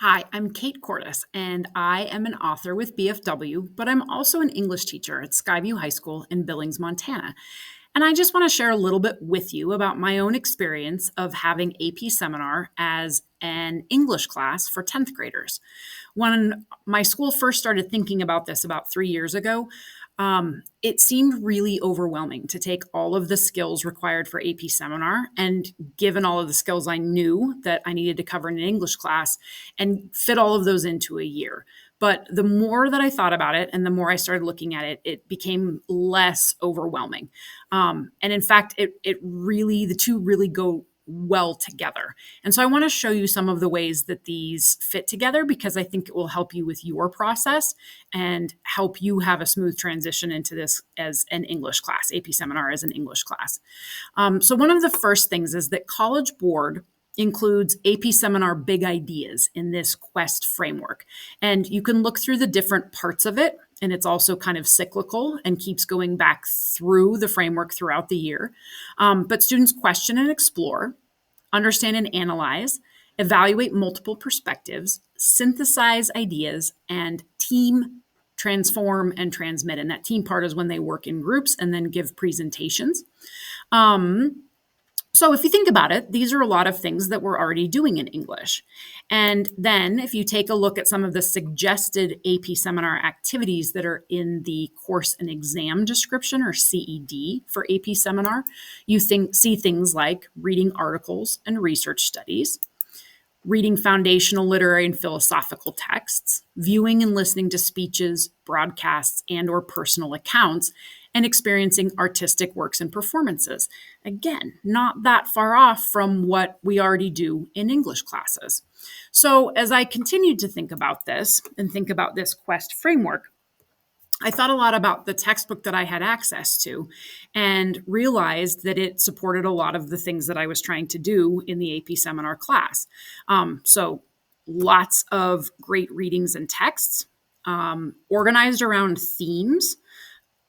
Hi, I'm Kate Cordes, and I am an author with BFW, but I'm also an English teacher at Skyview High School in Billings, Montana. And I just want to share a little bit with you about my own experience of having AP Seminar as an English class for 10th graders. When my school first started thinking about this about 3 years ago, it seemed really overwhelming to take all of the skills required for AP Seminar and given all of the skills I knew that I needed to cover in an English class and fit all of those into a year. But the more that I thought about it and the more I started looking at it, it became less overwhelming. And in fact, the two really go well together. And so I want to show you some of the ways that these fit together because I think it will help you with your process and help you have a smooth transition into this as an English class, AP Seminar as an English class. So one of the first things is that College Board includes AP Seminar Big Ideas in this Quest framework. And you can look through the different parts of it, and it's also kind of cyclical and keeps going back through the framework throughout the year. But students question and explore, understand and analyze, evaluate multiple perspectives, synthesize ideas, and team, transform, and transmit. And that team part is when they work in groups and then give presentations. So if you think about it, these are a lot of things that we're already doing in English. And then if you take a look at some of the suggested AP Seminar activities that are in the course and exam description, or CED, for AP Seminar, you see things like reading articles and research studies, reading foundational literary and philosophical texts, viewing and listening to speeches, broadcasts, and or personal accounts, and experiencing artistic works and performances. Again, not that far off from what we already do in English classes. So as I continued to think about this and think about this Quest framework, I thought a lot about the textbook that I had access to and realized that it supported a lot of the things that I was trying to do in the AP Seminar class. So lots of great readings and texts, organized around themes.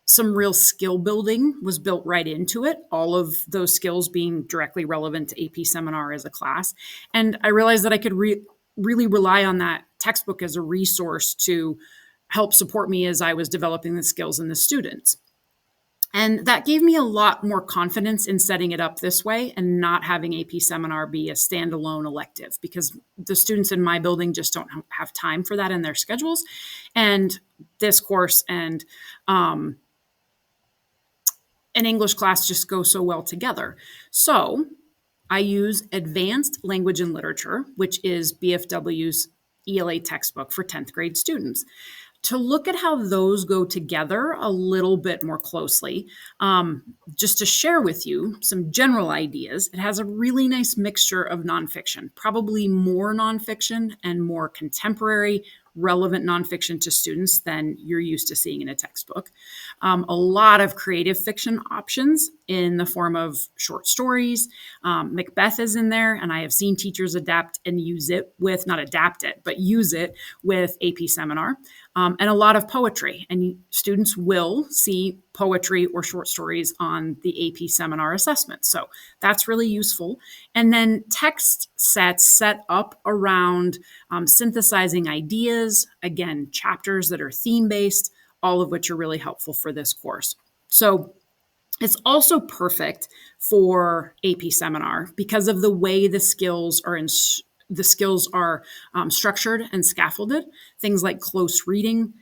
Some real skill building was built right into it, all of those skills being directly relevant to AP Seminar as a class. And I realized that I could really rely on that textbook as a resource to help support me as I was developing the skills in the students. And that gave me a lot more confidence in setting it up this way and not having AP Seminar be a standalone elective because the students in my building just don't have time for that in their schedules. And this course and an English class just go so well together. So I use Advanced Language and Literature, which is BFW's ELA textbook for 10th grade students, to look at how those go together a little bit more closely. Just to share with you some general ideas, it has a really nice mixture of nonfiction, probably more nonfiction and more contemporary, relevant nonfiction to students than you're used to seeing in a textbook. A lot of creative fiction options in the form of short stories. Macbeth is in there, and I have seen teachers adapt and use it with, not adapt it, but use it with AP Seminar. And a lot of poetry. And students will see poetry or short stories on the AP Seminar assessment. So that's really useful. And then text sets set up around synthesizing ideas, again, chapters that are theme-based, all of which are really helpful for this course. So it's also perfect for AP Seminar because of the way the skills are structured and scaffolded. Things like close reading,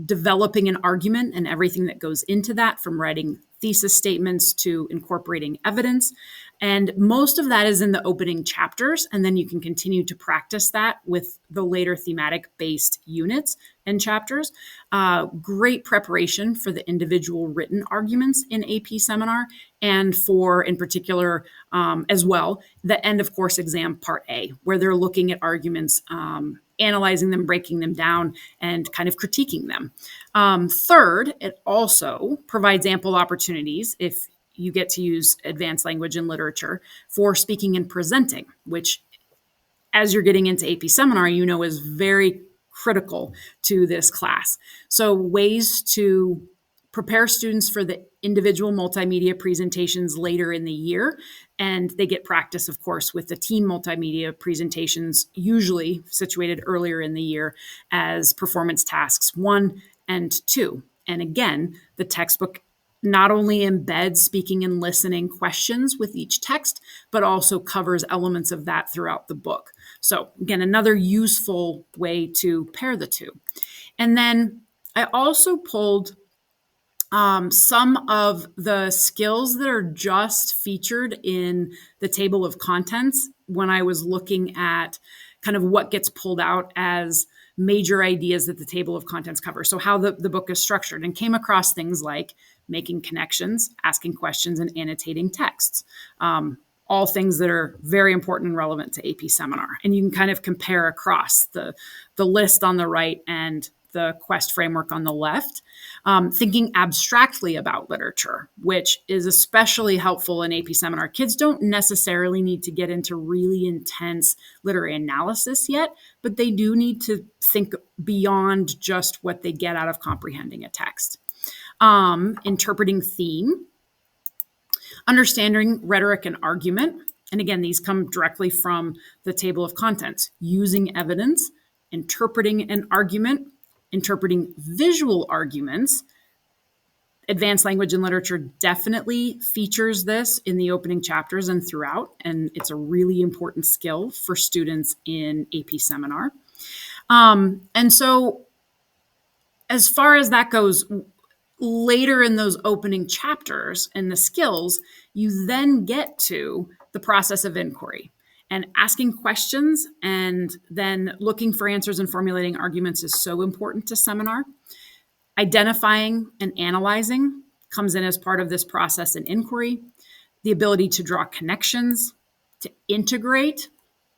developing an argument and everything that goes into that, from writing thesis statements to incorporating evidence. And most of that is in the opening chapters, and then you can continue to practice that with the later thematic-based units and chapters. Great preparation for the individual written arguments in AP Seminar, and for, in particular, as well, the end of course exam part A, where they're looking at arguments, analyzing them, breaking them down, and kind of critiquing them. Third, it also provides ample opportunities, if you get to use Advanced Language and Literature, for speaking and presenting, which, as you're getting into AP Seminar, you know is very critical to this class. So ways to prepare students for the individual multimedia presentations later in the year. And they get practice, of course, with the team multimedia presentations, usually situated earlier in the year as performance tasks 1 and 2. And again, the textbook not only embeds speaking and listening questions with each text, but also covers elements of that throughout the book. So again, another useful way to pair the two. And then I also pulled some of the skills that are just featured in the table of contents when I was looking at kind of what gets pulled out as major ideas that the table of contents cover. So how the book is structured, and came across things like making connections, asking questions, and annotating texts. All things that are very important and relevant to AP Seminar. And you can kind of compare across the list on the right and the Quest framework on the left. Thinking abstractly about literature, which is especially helpful in AP Seminar. Kids don't necessarily need to get into really intense literary analysis yet, but they do need to think beyond just what they get out of comprehending a text. Interpreting theme, understanding rhetoric and argument. And again, these come directly from the table of contents. Using evidence, interpreting an argument, interpreting visual arguments. Advanced language and literature definitely features this in the opening chapters and throughout, and it's a really important skill for students in AP Seminar. And so as far as that goes, later in those opening chapters and the skills, you then get to the process of inquiry. And asking questions and then looking for answers and formulating arguments is so important to seminar. Identifying and analyzing comes in as part of this process and inquiry. The ability to draw connections, to integrate,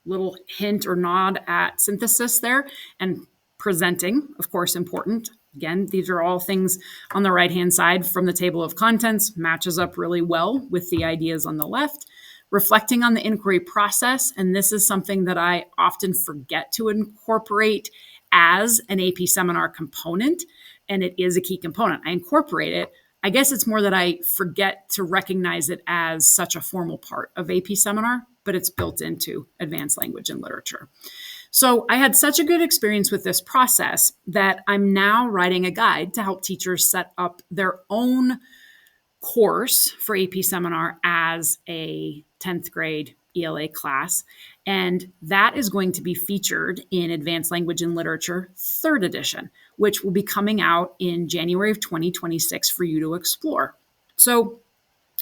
little hint or nod at synthesis there, and presenting, of course, important. Again, these are all things on the right-hand side from the table of contents, matches up really well with the ideas on the left. Reflecting on the inquiry process, and this is something that I often forget to incorporate as an AP Seminar component, and it is a key component. I incorporate it. I guess it's more that I forget to recognize it as such a formal part of AP Seminar, but it's built into advanced language and literature. So I had such a good experience with this process that I'm now writing a guide to help teachers set up their own course for AP Seminar as a 10th grade ELA class. And that is going to be featured in Advanced Language and Literature 3rd edition, which will be coming out in January of 2026 for you to explore. So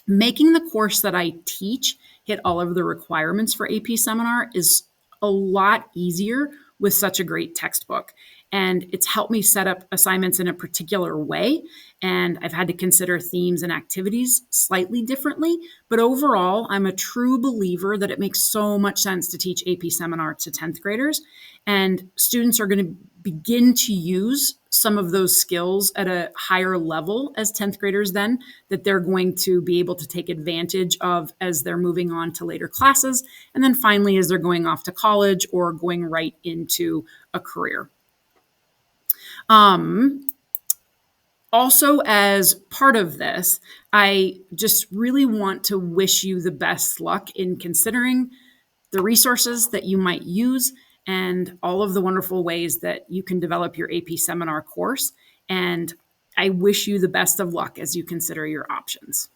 making the course that I teach hit all of the requirements for AP Seminar is a lot easier with such a great textbook. And it's helped me set up assignments in a particular way. And I've had to consider themes and activities slightly differently. But overall, I'm a true believer that it makes so much sense to teach AP Seminar to 10th graders. And students are going to begin to use some of those skills at a higher level as 10th graders then, that they're going to be able to take advantage of as they're moving on to later classes. And then finally, as they're going off to college or going right into a career. Also, as part of this, I just really want to wish you the best luck in considering the resources that you might use and all of the wonderful ways that you can develop your AP Seminar course. And I wish you the best of luck as you consider your options.